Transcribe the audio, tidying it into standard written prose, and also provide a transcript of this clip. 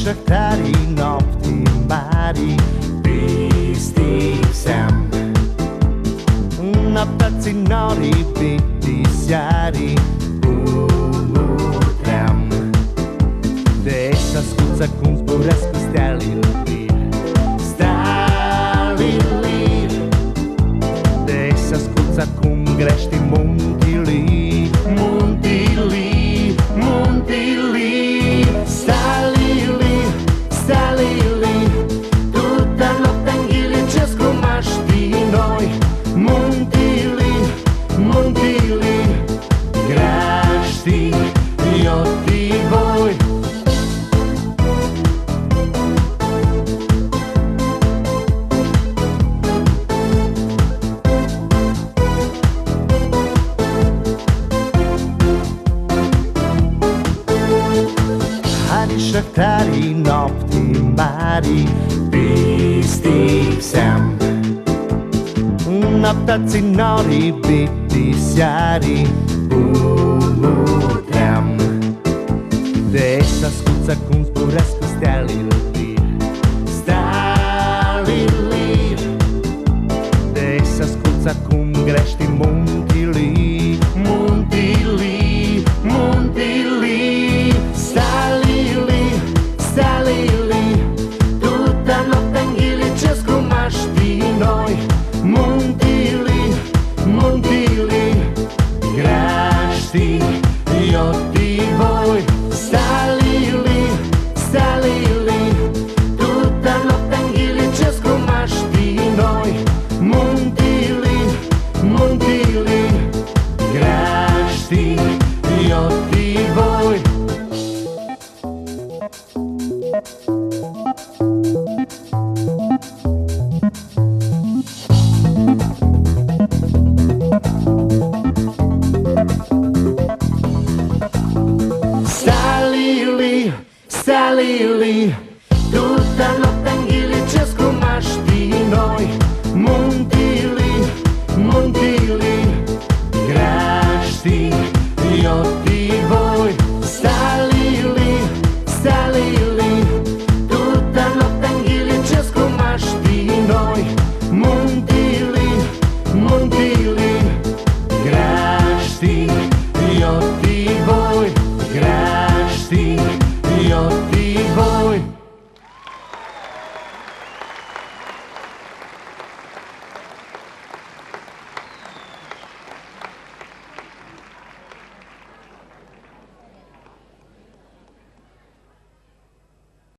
Šahtari, nopti, mari, visti sem. Na taci nori, biti sjari, unutrem. Desa skuca cum zburesc stelili, stelili. Desa skuca cum grești muntili, muntili, muntili. Stalili, tutta notte anghili cesco maști noi. Muntili, muntili, graști, io ti voi. Šahtari, nopti, mari, visti sem. Na taci nori, biti sjari, unutrem. Desa skuca cum zburesc stelili, stalili. Desa skuca cum grești muntili, muntili, muntili. Stalili, tutta notte anghili cesco maști noi. Muntili, muntili, graști, io ti voi. Stalili, stalili, tutta notte anghili cesco maști noi. Muntili, muntili, graști, io ti voi. Stalili, stalili, tutta notte anghili cesco maști noi. Muntili, muntili, graști, io